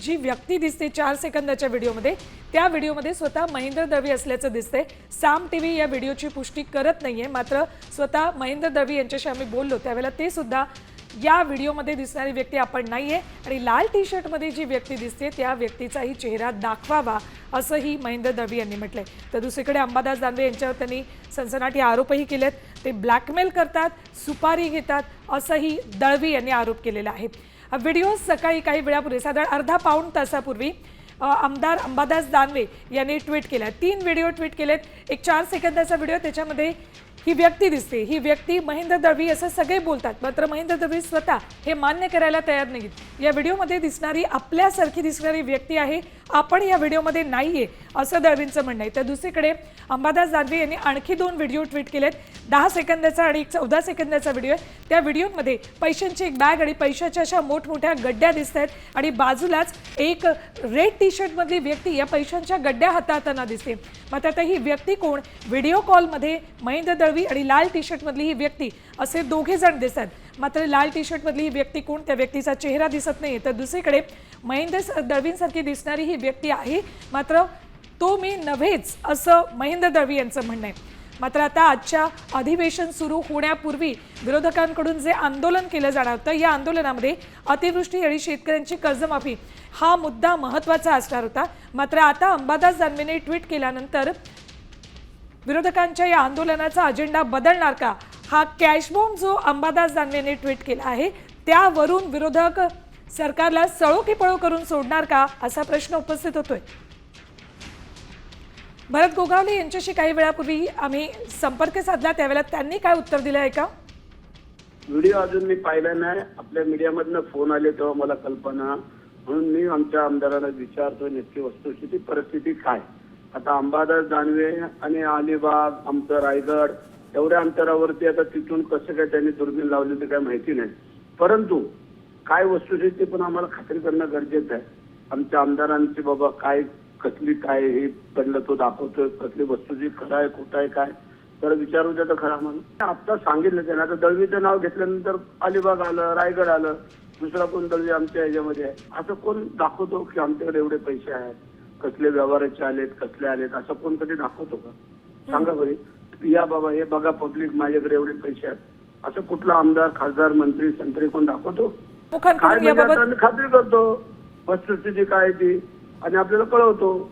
जी व्यक्ती दिसते 4 सेकंदाच्या व्हिडिओमध्ये, त्या व्हिडिओमध्ये स्वतः महेंद्र दळवी असल्याचं दिसतंय। साम टीव्ही या व्हिडिओची पुष्टी करत नाहीये, मात्र स्वतः महेंद्र दळवी यांच्याशी आम्ही बोललो त्यावेळेला ते सुद्धा या व्हिडिओमध्ये दिसणारी व्यक्ती आपण नाहीये आणि लाल टी शर्टमध्ये जी व्यक्ती दिसते त्या व्यक्तीचाही चेहरा दाखवावा असंही महेंद्र दळवी यांनी म्हटलंय। तर दुसरीकडे अंबादास दानवे यांच्यावर त्यांनी सनसनाटी आरोपही केलेत। ते ब्लॅकमेल करतात, सुपारी घेतात असंही दळवी यांनी आरोप केलेला आहे। व्हिडिओ सकाळी काही वेळापूर्वी साधारण अर्धा पाऊण तासापूर्वी आमदार अंबादास दानवे यांनी ट्विट केला। 3 व्हिडिओ ट्विट केलेत। एक 4 सेकंदाचा व्हिडिओ, त्याच्यामध्ये ही व्यक्ती दिसते, ही व्यक्ती महेंद्र दळवी असं सगळे बोलतात, मात्र महेंद्र दळवी स्वतः हे मान्य करायला तयार नाहीत। या व्हिडिओमध्ये दिसणारी आपल्यासारखी दिसणारी व्यक्ती आहे, आपण या व्हिडिओमध्ये नाहीये असं दळवींचं म्हणणं आहे। तर दुसरीकडे अंबादास दानवे यांनी आणखी 2 व्हिडिओ ट्विट केलेत। 10 सेकंदाचा आणि 14 सेकंदाचा व्हिडिओ आहे। त्या व्हिडिओमध्ये पैशांची एक बॅग आणि पैशाच्या अशा मोठमोठ्या गड्ड्या दिसत आहेत आणि बाजूलाच एक रेड टी शर्टमधली व्यक्ती या पैशांच्या गड्ड्या हाताळताना दिसते। मात्र आता ही व्यक्ती कोण? व्हिडिओ कॉलमध्ये महेंद्र दळवी आणि लाल टी शर्टमधली ही व्यक्ती असे दोघे जण दिसतात, मात्र लाल टी शर्टमधली ही व्यक्ती कोण? त्या व्यक्तीचा चेहरा दिसत नाही। तर दुसरीकडे महेंद्र दळवींसारखी दिसणारी ही व्यक्ती आहे, मात्र तो मी नव्हेच असं महेंद्र दळवी यांचं म्हणणं आहे। मात्र आता आजच्या अधिवेशन सुरू होण्यापूर्वी विरोधकांकडून जे आंदोलन केलं जाणार होतं, या आंदोलनामध्ये अतिवृष्टी आणि शेतकऱ्यांची कर्जमाफी हा मुद्दा महत्त्वाचा असणार होता। मात्र आता अंबादास दानवेने ट्विट केल्यानंतर विरोधकांच्या या आंदोलनाचा अजेंडा बदलणार का? हा कॅशबॉम्ब जो अंबादास दानवेने ट्विट केला आहे त्यावरून विरोधक सरकारला सळो की पळो करून सोडणार का असा प्रश्न उपस्थित होतोय। भरत गोगावले यांच्याशी काही वेळापूर्वी आम्ही संपर्क साधला, त्यावेळेला त्यांनी काय उत्तर दिलं आहे का? व्हिडिओ अजून मी पाहिला नाही। आपल्या मीडियामधनं फोन आले तेव्हा मला कल्पना, म्हणून मी आमच्या आमदारांना विचारतो नक्की वस्तुस्थिती परिस्थिती काय। आता अंबादास दानवे आणि अलिबाग, आमचं रायगड एवढ्या अंतरावरती, आता तिथून कसं काय त्यांनी दुर्बीण लावली ते काय माहिती नाही, परंतु काय वस्तुस्थिती पण आम्हाला खात्री करणं गरजेचं आहे। आमच्या आमदारांची बाबा काय कसली काय हे पडलं तो दाखवतोय, कसली वस्तुस्थिती खरं आहे खोटं आहे काय तर विचारू द्या तर खरं म्हणून आता सांगितलं त्यानं। आता दळवीचं नाव घेतल्यानंतर अलिबाग आलं, रायगड आलं, दुसरा कोण दळवी आमच्या ह्याच्यामध्ये आहे असं कोण दाखवतो की आमच्याकडे एवढे पैसे आहेत, कसले व्यवहाराचे आलेत, कसले आलेत असं कोण कधी दाखवतो का? सांगा बरी, या बाबा हे बघा पब्लिक माझ्याकडे एवढे पैसे आहेत असं कुठला आमदार, खासदार, मंत्री, संत्री कोण दाखवतो? काय म्हणजे आम्ही खात्री करतो वस्तुस्थिती काय ती आणि आपल्याला कळवतो।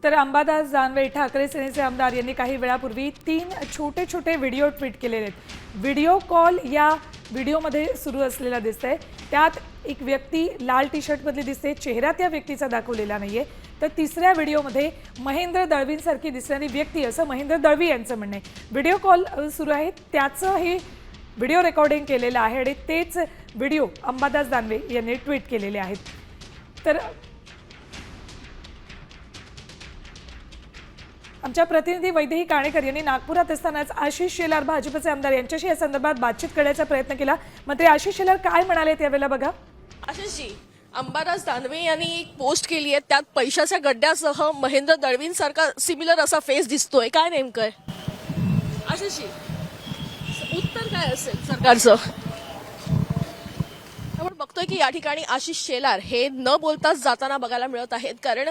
तर अंबादास दानवे ठाकरे सेनेचे आमदार यांनी काही वेळापूर्वी 3 छोटे छोटे व्हिडिओ ट्विट केलेले आहेत। व्हिडिओ कॉल या व्हिडिओमध्ये सुरू असलेला दिसतंय, त्यात एक व्यक्ती लाल टी शर्टमधली दिसते, चेहरा त्या व्यक्तीचा दाखवलेला नाहीये। तर तिसऱ्या व्हिडिओमध्ये महेंद्र दळवींसारखी दिसणारी व्यक्ती असं महेंद्र दळवी यांचं म्हणणं आहे। व्हिडिओ कॉल सुरू आहे त्याचं हे व्हिडिओ रेकॉर्डिंग केलेलं आहे आणि तेच व्हिडिओ अंबादास दानवे यांनी ट्विट केलेले आहेत। तर आमच्या प्रतिनिधी वैदेही काणेकर यांनी नागपुरात असतानाच आशिष शेलार भाजपचे आमदार यांच्याशी या संदर्भात बातचीत करण्याचा प्रयत्न केला। मात्र आशिष शेलार काय म्हणाले त्यावेळेला बघा। आशिषजी, अंबादास दानवे यांनी एक पोस्ट केली आहे, त्यात पैशाच्या गड्ड्यासह महेंद्र दळवींसारखा सिमिलर असा फेस दिसतोय, काय नेमकं आहे? आशिषजी, उत्तर काय असेल सरकारचं? आपण बघतोय की या ठिकाणी आशिष शेलार हे न बोलताच जाताना बघायला मिळत आहेत, कारण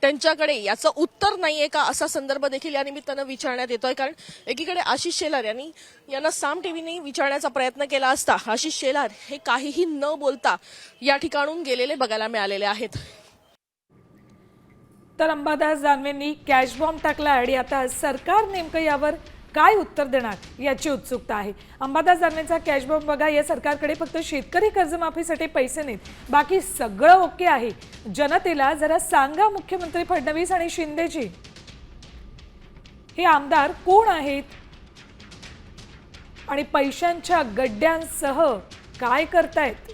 त्यांच्याकडे याचं उत्तर नाहीये का असा संदर्भ देखील या निमित्तानं विचारण्यात येतोय। कारण एकीकडे आशिष शेलार यांना साम टीव्हीने विचारण्याचा प्रयत्न केला असता आशिष शेलार हे काहीही न बोलता या ठिकाणून गेलेले बघायला मिळालेले आहेत। तर अंबादास दानवेंनी कॅशबॉम्ब टाकला आणि आता सरकार नेमकं यावर काय उत्तर देणार याची उत्सुकता आहे। अंबादास दानवेंचा कॅशबॉम्ब बघा, या सरकारकडे फक्त शेतकरी कर्जमाफीसाठी पैसे नाहीत, बाकी सगळं ओके आहे। जनतेला जरा सांगा मुख्यमंत्री फडणवीस आणि शिंदेजी हे आमदार कोण आहेत आणि पैशांच्या गड्ड्यांसह काय करतायत?